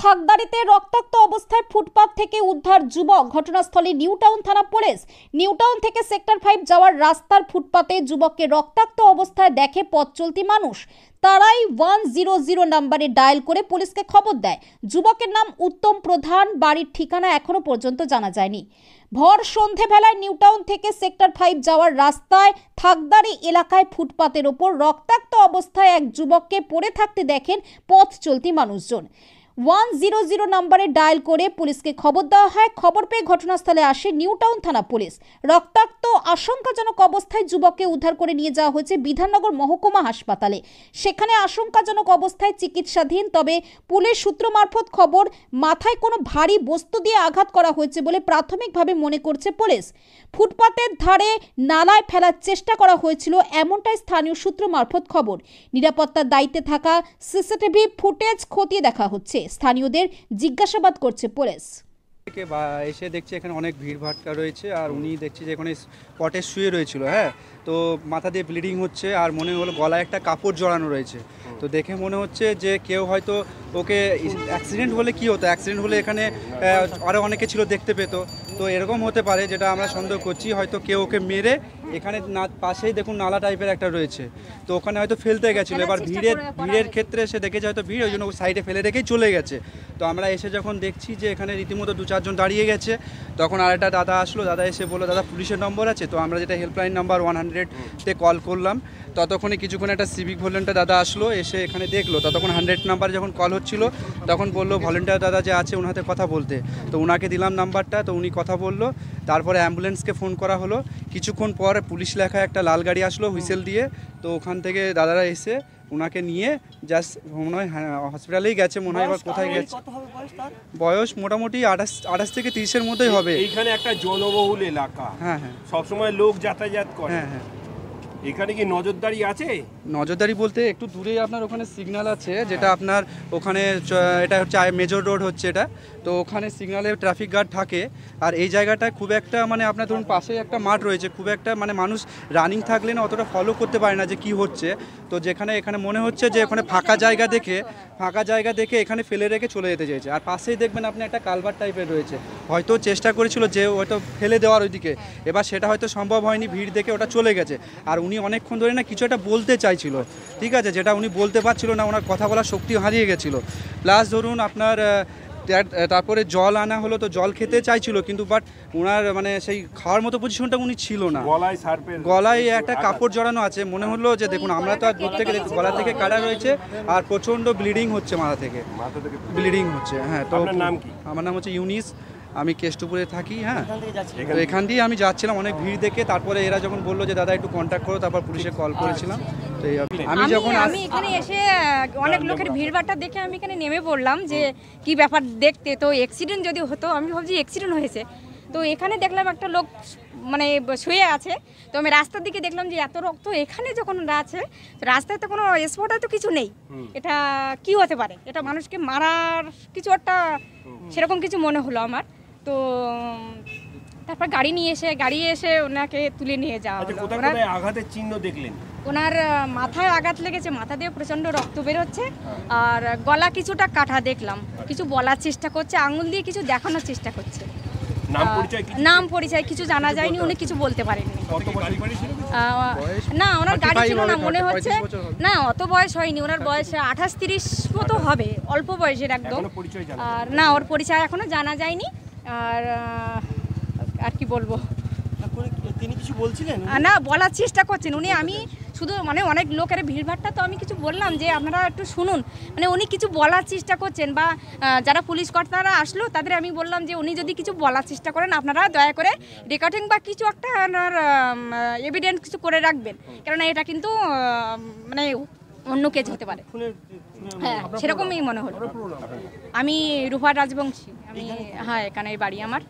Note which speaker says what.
Speaker 1: থাকদারিতে রক্তাক্ত অবস্থায় ফুটপাত থেকে উদ্ধার যুবক। ঘটনাস্থলে নিউটাউন থানা পুলিশ। নিউটাউন থেকে সেক্টর 5 যাওয়ার রাস্তার ফুটপাতে যুবককে রক্তাক্ত অবস্থায় দেখে পথ চলতি মানুষ। তারাই 100 নম্বরে ডায়াল করে পুলিশকে খবর দেয়। যুবকের নাম উত্তম প্রধান। বাড়ির ঠিকানা এখনো পর্যন্ত জানা যায়নি। ভর সন্ধেবেলায় নিউটাউন থেকে সেক্টর 5 যাওয়ার রাস্তায় থাকদারি এলাকায় ফুটপাতের ওপর রক্তাক্ত অবস্থায় এক যুবককে পড়ে থাকতে দেখেন পথ চলতি মানুষজন। 100 নম্বরে ডায়াল করে পুলিশকে খবর দেওয়া হয়। খবর পেয়ে ঘটনাস্থলে আসে নিউটাউন থানা পুলিশ। রক্তাক্ত আশঙ্কাজনক অবস্থায় যুবককে উদ্ধার করে নিয়ে যাওয়া হয়েছে বিধাননগর মহকুমা হাসপাতালে। সেখানে আশঙ্কাজনক অবস্থায় চিকিৎসাধীন। তবে পুলিশ সূত্র মারফত খবর, মাথায় কোনো ভারী বস্তু দিয়ে আঘাত করা হয়েছে বলে প্রাথমিকভাবে মনে করছে পুলিশ। ফুটপাতের ধারে নালায় ফেলার চেষ্টা করা হয়েছিল, এমনটাই স্থানীয় সূত্র মারফত খবর। নিরাপত্তার দায়িত্বে থাকা সিসিটিভি ফুটেজ খতিয়ে দেখা হচ্ছে। স্থানীয়দের জিজ্ঞাসাবাদ করছে পুলিশ।
Speaker 2: এসে দেখছি এখানে অনেক ভিড় ভাট্টা রয়েছে, আর উনি দেখছি যে এখানে স্পটে শুয়ে রয়েছিল। তো মাথা দিয়ে ব্লিডিং হচ্ছে, আর মনে হলো গলায় একটা কাপড় জড়ানো রয়েছে। তো দেখে মনে হচ্ছে যে কেউ হয়তো ওকে, অ্যাক্সিডেন্ট হলে কি হতো, অ্যাক্সিডেন্ট হলে এখানে আরও অনেকে ছিল, দেখতে পেতো। তো এরকম হতে পারে, যেটা আমরা সন্দেহ করছি, হয়তো কেউ ওকে মেরে এখানে পাশেই দেখুন নালা টাইপের একটা রয়েছে, তো ওখানে হয়তো ফেলতে গেছিলো। এবার ভিড়ের ক্ষেত্রে সে দেখেছে হয়তো ভিড়, ওই জন্য সাইডে ফেলে রেখেই চলে গেছে। তো আমরা এসে যখন দেখছি যে এখানে রীতিমতো 2-4 জন দাঁড়িয়ে গেছে, তখন আরেকটা দাদা আসলো। দাদা এসে বললো, দাদা পুলিশের নম্বর আছে? তো আমরা যেটা হেল্পলাইন নাম্বার 100-তে কল করলাম। ততক্ষণে কিছুক্ষণ একটা সিভিক ভলেন্টিয়ার দাদা আসলো, এসে এখানে দেখলো। ততক্ষণ 100 নাম্বার যখন কল হচ্ছিল, তখন বললো ভলেন্টিয়ার দাদা যে আছে ওনার হাতে কথা বলতে। তো ওনাকে দিলাম নাম্বারটা, তো উনি কথা বললো। তারপরে অ্যাম্বুলেন্সকে ফোন করা হলো। কিছুক্ষণ পর পুলিশ লেখা একটা লাল গাড়ি আসলো হুইসেল দিয়ে। তো ওখান থেকে দাদারা এসে ওনাকে নিয়ে জাস্ট মনে হয় হসপিটালেই গেছে মনে হয়। এবার কোথায় গেছে, বয়স মোটামুটি 28 থেকে 30-এর মধ্যেই হবে।
Speaker 3: এইখানে একটা জনবহুল এলাকা,
Speaker 2: হ্যাঁ,
Speaker 3: সবসময় লোক যাতায়াত করে।
Speaker 2: হ্যাঁ,
Speaker 3: এখানে কি নজরদারি আছে?
Speaker 2: নজরদারি বলতে একটু দূরে আপনার ওখানে সিগন্যাল আছে, যেটা আপনার ওখানে এটা হচ্ছে মেজর রোড হচ্ছে এটা। তো ওখানে সিগন্যালে ট্রাফিক গার্ড থাকে। আর এই জায়গাটায় খুব একটা মানে আপনার ধরুন পাশে একটা মাঠ রয়েছে, খুব একটা মানে মানুষ রানিং থাকলে না অতটা ফলো করতে পারে না যে কি হচ্ছে। তো এখানে মনে হচ্ছে যে ওখানে ফাঁকা জায়গা দেখে এখানে ফেলে রেখে চলে যেতে চাইছে। আর পাশেই দেখবেন আপনি একটা কালভার টাইপের রয়েছে, হয়তো চেষ্টা করেছিল যে হয়তো ফেলে দেওয়ার ওইদিকে। এবার সেটা হয়তো সম্ভব হয়নি, ভিড় দেখে ওটা চলে গেছে। আর উনি অনেকক্ষণ ধরে না কিছু একটা বলতে চাইছিল, ঠিক আছে, যেটা উনি বলতে পারছিল না, ওনার কথা বলার শক্তি হারিয়ে গেছিলো। প্লাস ধরুন আপনার তারপরে জল আনা হলো, তো জল খেতে চাইছিল, কিন্তু বাট ওনার মানে সেই খাওয়ার মতো পজিশনটা উনি ছিল না। গলায় একটা কাপড় জড়ানো আছে, মনে হলো যে দেখুন আমরা তো আর দূর থেকে গলা থেকে কাটা রয়েছে, আর প্রচণ্ড ব্লিডিং হচ্ছে, মাথা থেকে ব্লিডিং হচ্ছে। হ্যাঁ, তো আমার নাম হচ্ছে ইউনিস, আমি কেষ্টপুরে থাকি। হ্যাঁ, তো এখান দিয়ে আমি যাচ্ছিলাম অনেক ভিড় দেখে। তারপরে এরা যখন বললো যে দাদা একটু কন্ট্যাক্ট করো, তারপর পুলিশে কল করেছিলাম। তো
Speaker 4: আমি এখানে এসে অনেক লোকের ভিড়ভাট্টা দেখে আমি এখানে নেমে পড়লাম যে কি ব্যাপার দেখতে। তো অ্যাক্সিডেন্ট যদি হতো, আমি ভাবছি অ্যাক্সিডেন্ট হয়েছে। তো এখানে দেখলাম একটা লোক মানে শুয়ে আছে। তো আমি রাস্তার দিকে দেখলাম যে এত রক্ত এখানে যখন আছে, রাস্তায় তো কোনো স্পটে তো কিছু নেই। এটা কি হতে পারে? এটা মানুষকে মারার কিছু একটা সেরকম কিছু মনে হলো আমার। তো তারপর গাড়ি এসে ওনাকে তুলে নিয়ে যাওয়া হলো।
Speaker 3: আঘাতের চিহ্ন দেখলেন?
Speaker 4: ওনার মাথায় আঘাত লেগেছে, মাথা দিয়ে প্রচণ্ড রক্ত বেরোচ্ছে, আর গলা কিছুটা কাটা দেখলাম। কিছু বলার চেষ্টা করছে, আঙুল দিয়ে কিছু দেখানোর চেষ্টা করছে। নাম পরিচয় কিছু জানা যায়নি, উনি কিছু বলতে পারেননি। না, ওনার গাড়ি ছিল না মনে হচ্ছে। না, অত বয়স হয়নি, ওনার বয়স 28-30 মতো হবে, অল্প বয়সের একদম। আর না, ওর পরিচয় এখনো জানা যায়নি। আর কি বলবো,
Speaker 5: তিনি কিছু বলছিলেন
Speaker 4: না, বলার চেষ্টা করছেন উনি। আমি শুধু মানে অনেক লোকের ভিড়ভাট্টা, তো আমি কিছু বললাম যে আপনারা একটু শুনুন। মানে উনি কিছু বলার চেষ্টা করছেন, বা যারা পুলিশ কর্তারা আসলো তাদের আমি বললাম যে উনি যদি কিছু বলার চেষ্টা করেন, আপনারা দয়া করে রেকর্ডিং বা কিছু একটা এভিডেন্স কিছু করে রাখবেন, কেননা এটা কিন্তু মানে অন্য কেস হতে পারে। হ্যাঁ, সেরকমই মনে হলো। আমি রূপা রাজবংশী, আমি হ্যাঁ এখানে বাড়ি আমার।